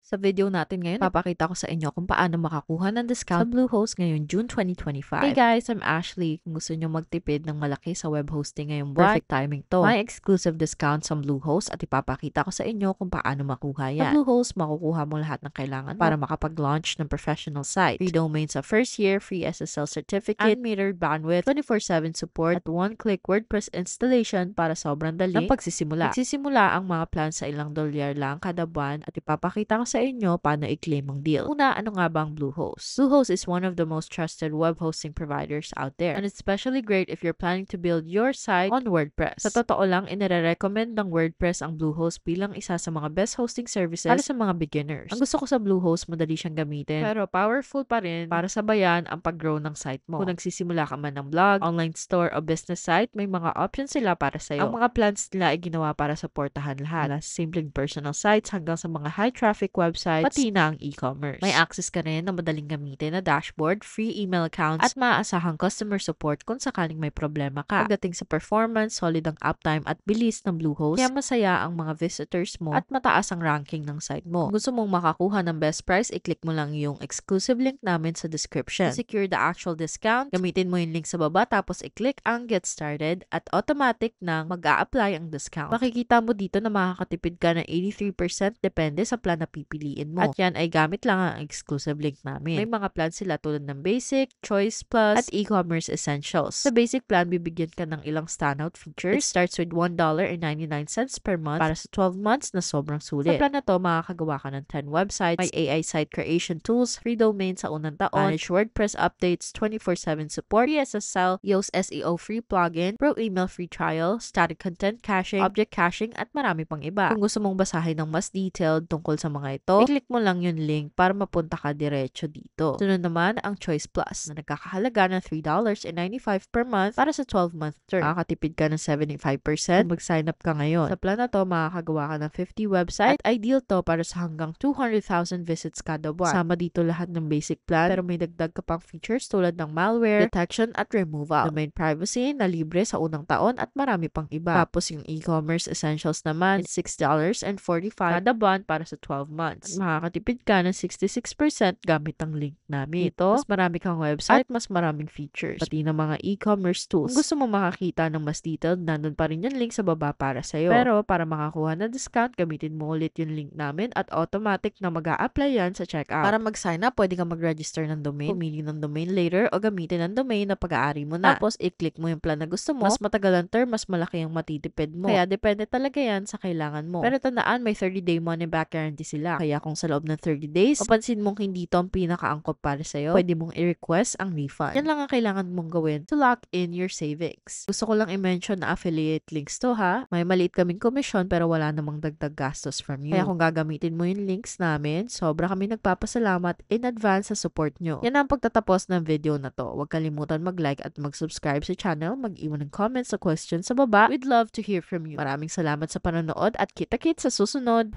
Sa video natin ngayon, papakita ko sa inyo kung paano makakuha ng discount sa Bluehost ngayong June 2025. Hey guys, I'm Ashley. Kung gusto nyo magtipid ng malaki sa web hosting ngayong buwan, perfect timing to. May exclusive discount sa Bluehost at ipapakita ko sa inyo kung paano makuha yan. Sa Bluehost, makukuha mo lahat ng kailangan para makapag-launch ng professional site. Free domain sa first year, free SSL certificate, unmetered bandwidth, 24/7 support, at one-click WordPress installation para sobrang dali ng pagsisimula. Nagsisimula ang mga plans sa ilang dolyar lang kada buwan at ipapakita ko sa inyo paano i-claim ang deal. Una, ano nga ba ang Bluehost? Bluehost is one of the most trusted web hosting providers out there, and it's especially great if you're planning to build your site on WordPress. Sa totoo lang, inire-recommend ng WordPress ang Bluehost bilang isa sa mga best hosting services para sa mga beginners. Ang gusto ko sa Bluehost, madali siyang gamitin, pero powerful pa rin para sabayan ang pag-grow ng site mo. Kung nagsisimula ka man ng blog, online store, o business site, may mga options sila para sa'yo. Ang mga plans nila ay ginawa para supportahan lahat, mula sa simpleng personal sites hanggang sa mga high-traffic websites, pati na ang e-commerce. May access ka rin na madaling gamitin na dashboard, free email accounts, at maaasahang customer support kung sakaling may problema ka. Pagdating sa performance, solid ang uptime at bilis ng Bluehost, kaya masaya ang mga visitors mo at mataas ang ranking ng site mo. Kung gusto mong makakuha ng best price, i-click mo lang yung exclusive link namin sa description. To secure the actual discount, gamitin mo yung link sa baba tapos i-click ang get started at automatic nang mag-a-apply ang discount. Makikita mo dito na makakatipid ka ng 83% depende sa plan na pipiliin mo. At yan ay gamit lang ang exclusive link namin. May mga plan sila tulad ng Basic, Choice Plus, at E-commerce Essentials. Sa Basic plan, bibigyan ka ng ilang standout features. It starts with $1.99 per month para sa 12 months na sobrang sulit. Sa plan na to, makakagawa ka ng 10 websites, may AI site creation tools, free domain sa unang taon, manage WordPress updates, 24/7 support, PSSL, Yoast SEO free plugin, pro email free trial, static content caching, object caching, at marami pang iba. Kung gusto mong basahin ng mas detailed tungkol sa mga ito, i-click mo lang yung link para mapunta ka diretso dito. Sunod naman ang Choice Plus na nagkakahalaga ng $3.95 per month para sa 12-month term. Makakatipid ka ng 75% kung mag-sign up ka ngayon. Sa plan na to, makakagawa ka ng 50 website at ideal to para sa hanggang 200,000 visits kada buwan. Sama dito lahat ng basic plan pero may dagdag ka pang features tulad ng malware, detection at removal, domain privacy na libre sa unang taon at marami pang iba. Tapos yung e-commerce essentials naman is $6.45 kada buwan para sa 12 months. At makakatipid ka ng 66% gamit ang link namin. Ito, mas marami kang website, mas maraming features, pati ng mga e-commerce tools. Kung gusto mo makakita ng mas detailed, nandun pa rin yung link sa baba para sa'yo. Pero para makakuha ng discount, gamitin mo ulit yung link namin at automatic na mag-a-apply yan sa checkout. Para mag-sign up, pwede kang mag-register ng domain, pumili ng domain later, o gamitin ang domain na pag-aari mo na. Tapos, i-click mo yung plan na gusto mo. Mas matagal ang term, mas malaki ang matitipid mo. Kaya, depende talaga yan sa kailangan mo. Pero tandaan, may 30-day money-back guarantee sila. Kaya kung sa loob ng 30 days, mapansin mong hindi ito ang pinaka-angkop para sa'yo, pwede mong i-request ang refund. Yan lang ang kailangan mong gawin to lock in your savings. Gusto ko lang i-mention na affiliate links to ha. May maliit kaming komisyon pero wala namang dagdag gastos from you. Kaya kung gagamitin mo yung links namin, sobra kami nagpapasalamat in advance sa support nyo. Yan ang pagtatapos ng video na to. Huwag kalimutan mag-like at mag-subscribe sa channel, mag-iwan ng comments sa questions sa baba. We'd love to hear from you. Maraming salamat sa panonood at kita-kits sa susunod!